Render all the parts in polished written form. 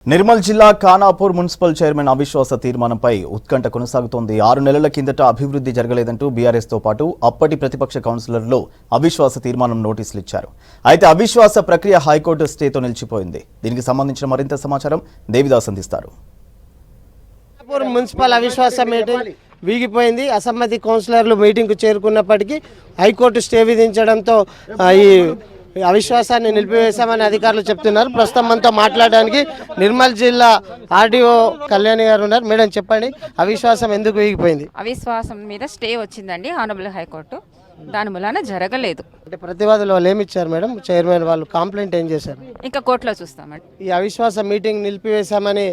నిర్మల్ జిల్లా Khanapur municipal chairman అవిశ్వాస తీర్మానంపై ఉత్కంఠ కొనసాగుతోంది. 6 నెలల కిందట అభివృద్ధి జరగలేదంటూ బీఆర్ఎస్ తో పాటు అప్పటి ప్రతిపక్ష కౌన్సిలర్లు అవిశ్వాస తీర్మానం నోటీసులు ఇచ్చారు. అయితే అవిశ్వాస ప్రక్రియ హైకోర్టు స్టేతో నిలిచిపోయింది. దీనికి సంబంధించిన మరింత సమాచారం దేవిదాస్ అందిస్తారు. ఖానాపూర్ మున్సిపల్ అవిశ్వాస మీటింగ్ వీగిపోయింది. అసమ్మతి కౌన్సిలర్లు మీటింగ్కు చేరుకున్నప్పటికీ హైకోర్టు స్టే విధించడంతో ఈ అవిశ్వాసాన్ని నిలిపివేశామని అధికారులు చెప్తున్నారు. ప్రస్తుతం మనతో మాట్లాడడానికి నిర్మల్ జిల్లా ఆర్డీఓ కళ్యాణి గారు ఉన్నారు. మేడం చెప్పండి, అవిశ్వాసం ఎందుకు వీగిపోయింది? అవిశ్వాసం మీద స్టే వచ్చిందండి ఆనరబుల్ హైకోర్టు, దాని మూలాన జరగలేదు. అంటే ప్రతివాదులు వాళ్ళు ఏమి ఇచ్చారు మేడం? చైర్మన్ వాళ్ళు కంప్లైంట్ ఏం చేశారు? ఇంకా కోర్టులో చూస్తామండి. ఈ అవిశ్వాస మీటింగ్ నిలిపివేశామని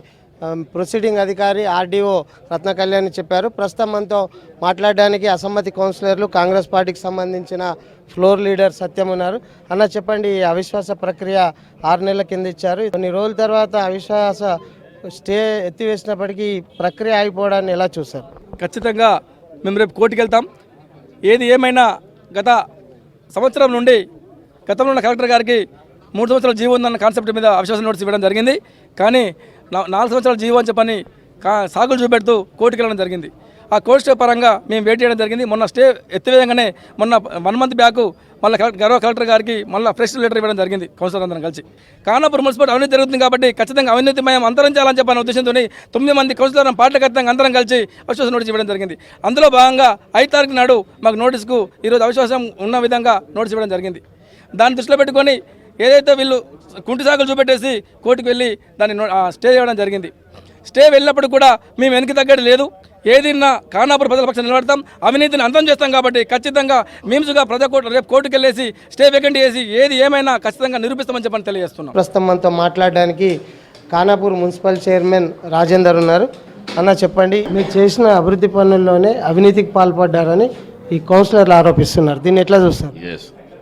ప్రొసీడింగ్ అధికారి ఆర్డీఓ రత్న కళ్యాణి చెప్పారు. ప్రస్తుతం మనతో మాట్లాడడానికి అసమ్మతి కౌన్సిలర్లు కాంగ్రెస్ పార్టీకి సంబంధించిన ఫ్లోర్ లీడర్ సత్యం ఉన్నారు. అన్న చెప్పండి, ఈ అవిశ్వాస ప్రక్రియ 6 నెలల కింద ఇచ్చారు. కొన్ని రోజుల తర్వాత అవిశ్వాస స్టే ఎత్తివేసినప్పటికీ ప్రక్రియ ఆగిపోవడాన్ని ఎలా చూస్తారు? ఖచ్చితంగా మేము రేపు కోర్టుకు వెళ్తాం. ఏది ఏమైనా గత సంవత్సరం నుండి గతంలో ఉన్న కలెక్టర్ గారికి 3 సంవత్సరాల జీవో ఉందన్న కాన్సెప్ట్ మీద అవిశ్వాస నోటీస్ ఇవ్వడం జరిగింది. కానీ 4 సంవత్సరాల జీవో అని చెప్పని సాగులు చూపెడుతూ కోర్టుకు వెళ్ళడం జరిగింది. ఆ కోర్టు స్టే పరంగా మేము వెయిట్ చేయడం జరిగింది. మొన్న స్టే ఎత్తివేయగానే మొన్న 1 మంత్ బ్యాక్ మళ్ళీ గౌరవ కలెక్టర్ గారికి మళ్ళీ ఫ్రెష్ లెటర్ ఇవ్వడం జరిగింది కౌన్సిలర్ అందరం కలిసి. ఖానాపూర్ మున్సిపల్ అవినీతి జరుగుతుంది కాబట్టి ఖచ్చితంగా అవినీతిమయం అంతరించాలని చెప్పిన ఉద్దేశంతో 9 మంది కౌన్సిలర్ పార్టీ ఖచ్చితంగా అందరం కలిసి అవిశ్వాస నోటీస్ ఇవ్వడం జరిగింది. అందులో భాగంగా 5 తారీఖు నాడు మాకు నోటీస్కు ఈరోజు అవిశ్వాసం ఉన్న విధంగా నోటీస్ ఇవ్వడం జరిగింది. దాన్ని దృష్టిలో పెట్టుకొని ఏదైతే వీళ్ళు కుంటి సాగులు చూపెట్టేసి కోర్టుకు వెళ్ళి దాన్ని స్టే చేయడం జరిగింది. స్టే వెళ్ళినప్పుడు కూడా మేము వెనక్కి తగ్గడం లేదు. ఏదైనా ఖానాపూర్ ప్రజల పక్షాన్ని నిలబడతాం, అవినీతిని అంతం చేస్తాం. కాబట్టి ఖచ్చితంగా మేమ్స్గా ప్రజాకోర్టు రేపు కోర్టుకు వెళ్ళేసి స్టే వేకెంట్ చేసి ఏది ఏమైనా ఖచ్చితంగా నిరూపిస్తామని చెప్పని తెలియజేస్తున్నాం. ప్రస్తుతం మనతో మాట్లాడడానికి ఖానాపూర్ మున్సిపల్ చైర్మన్ రాజేందర్ ఉన్నారు. అన్న చెప్పండి, మీరు చేసిన అభివృద్ధి పనుల్లోనే అవినీతికి పాల్పడ్డారని ఈ కౌన్సిలర్లు ఆరోపిస్తున్నారు. దీన్ని ఎట్లా చూస్తారు?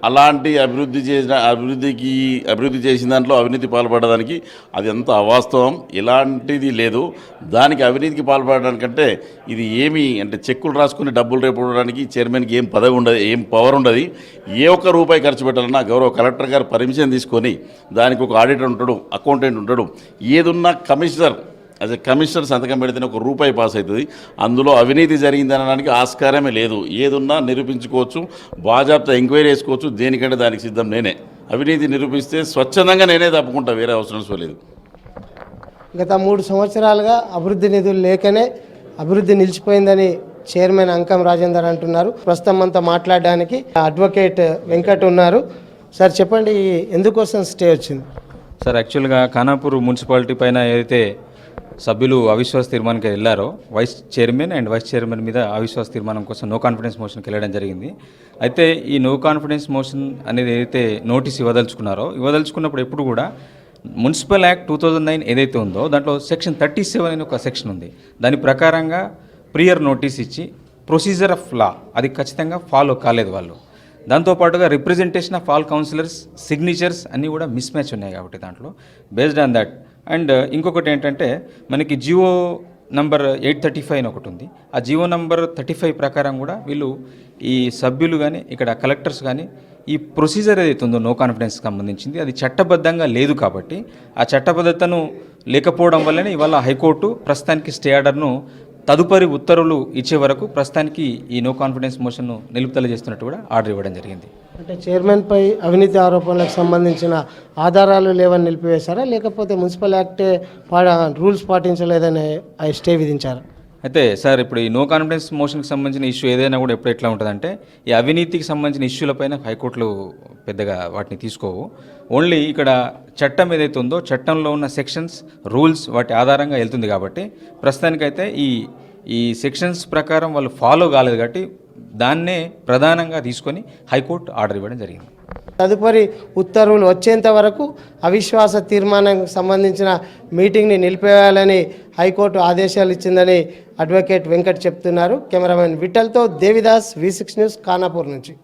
అలాంటి అభివృద్ధి చేసిన దాంట్లో అవినీతి పాల్పడడానికి అది ఎంత అవాస్తవం, ఇలాంటిది లేదు. దానికి అవినీతికి పాల్పడడానికంటే ఇది ఏమి అంటే చెక్కులు రాసుకుని డబ్బులు రేపడానికి చైర్మన్కి ఏం పదవి ఉండదు, ఏం పవర్ ఉండదు. ఏ ఒక్క రూపాయి ఖర్చు పెట్టాలన్నా గౌరవ కలెక్టర్ గారు పర్మిషన్ తీసుకొని దానికి ఒక ఆడిటర్ ఉంటాడు, అకౌంటెంట్ ఉంటాడు. ఏదున్నా కమిషనర్ కమిషనర్ సంతకం పెడితేనే ఒక రూపాయి పాస్ అవుతుంది. అందులో అవినీతి జరిగిందనడానికి ఆస్కారమే లేదు. ఏదున్నా నిరూపించుకోవచ్చు, బాజాప్తా ఎంక్వైరీ చేసుకోవచ్చు. దేనికంటే దానికి సిద్ధం నేనే. అవినీతి నిరూపిస్తే స్వచ్ఛందంగా నేనే తప్పుకుంటా, వేరే అవసరం లేదు. గత 3 సంవత్సరాలుగా అభివృద్ధి నిధులు లేకనే అభివృద్ధి నిలిచిపోయిందని చైర్మన్ అంకం రాజేందర్ అంటున్నారు. ప్రస్తుతం మనతో మాట్లాడడానికి అడ్వకేట్ వెంకట్ ఉన్నారు. సార్ చెప్పండి, ఎందుకోసం స్టే వచ్చింది? సార్ యాక్చువల్గా ఖానాపూర్ మున్సిపాలిటీ పైన ఏదైతే సభ్యులు అవిశ్వాస తీర్మానానికి వెళ్ళారో vice chairman and vice chairman మీద అవిశ్వాస తీర్మానం కోసం నో కాన్ఫిడెన్స్ మోషన్కి వెళ్ళడం జరిగింది. అయితే ఈ నో కాన్ఫిడెన్స్ మోషన్ అనేది ఏదైతే నోటీస్ ఇవ్వదలుచుకున్నప్పుడు ఎప్పుడు కూడా మున్సిపల్ యాక్ట్ 2009 ఏదైతే ఉందో దాంట్లో సెక్షన్ 37 అనే ఒక సెక్షన్ ఉంది. దాని ప్రకారంగా ప్రియర్ నోటీస్ ఇచ్చి ప్రొసీజర్ ఆఫ్ లా అది ఖచ్చితంగా ఫాలో కాలేదు వాళ్ళు. దాంతోపాటుగా representation of all councillors signatures అన్నీ కూడా మిస్ మ్యాచ్ ఉన్నాయి. కాబట్టి దాంట్లో బేస్డ్ ఆన్ దట్ అండ్ ఇంకొకటి ఏంటంటే మనకి జియో నంబర్ 835 అని ఒకటి ఉంది. ఆ జియో నంబర్ 35 ప్రకారం కూడా వీళ్ళు ఈ సభ్యులు కానీ ఇక్కడ కలెక్టర్స్ కానీ ఈ ప్రొసీజర్ ఏదైతే ఉందో నో కాన్ఫిడెన్స్కి సంబంధించింది అది చట్టబద్ధంగా లేదు. కాబట్టి ఆ చట్టబద్ధతను లేకపోవడం వల్లనే ఇవాళ హైకోర్టు ప్రస్తుతానికి స్టే ఆర్డర్ను తదుపరి ఉత్తర్వులు ఇచ్చే వరకు ప్రస్తుతానికి ఈ నో కాన్ఫిడెన్స్ మోషన్ను నిలుపుదల చేస్తున్నట్టు కూడా ఆర్డర్ ఇవ్వడం జరిగింది. అంటే చైర్మన్పై అవినీతి ఆరోపణలకు సంబంధించిన ఆధారాలు లేవని నిలిపివేశారా, లేకపోతే మున్సిపల్ యాక్టే రూల్స్ పాటించలేదని స్టే విధించారా? అయితే సార్ ఇప్పుడు ఈ నో కాన్ఫిడెన్స్ మోషన్కి సంబంధించిన ఇష్యూ ఏదైనా కూడా ఎప్పుడు ఎట్లా ఉంటుందంటే ఈ అవినీతికి సంబంధించిన ఇష్యూలపైన హైకోర్టులు పెద్దగా వాటిని తీసుకోవు. ఓన్లీ ఇక్కడ చట్టం ఏదైతే ఉందో చట్టంలో ఉన్న సెక్షన్స్ రూల్స్ వాటి ఆధారంగా వెళ్తుంది. కాబట్టి ప్రస్తుతానికైతే ఈ సెక్షన్స్ ప్రకారం వాళ్ళు ఫాలో కాలేదు కాబట్టి దాన్నే ప్రధానంగా తీసుకొని హైకోర్టు ఆర్డర్ ఇవ్వడం జరిగింది. తదుపరి ఉత్తర్వులు వచ్చేంత వరకు అవిశ్వాస తీర్మానానికి సంబంధించిన మీటింగ్ని నిలిపేయాలని హైకోర్టు ఆదేశాలు ఇచ్చిందని అడ్వకేట్ వెంకట్ చెప్తున్నారు. కెమెరామెన్ విఠల్తో దేవిదాస్, V6 న్యూస్, ఖానాపూర్ నుంచి.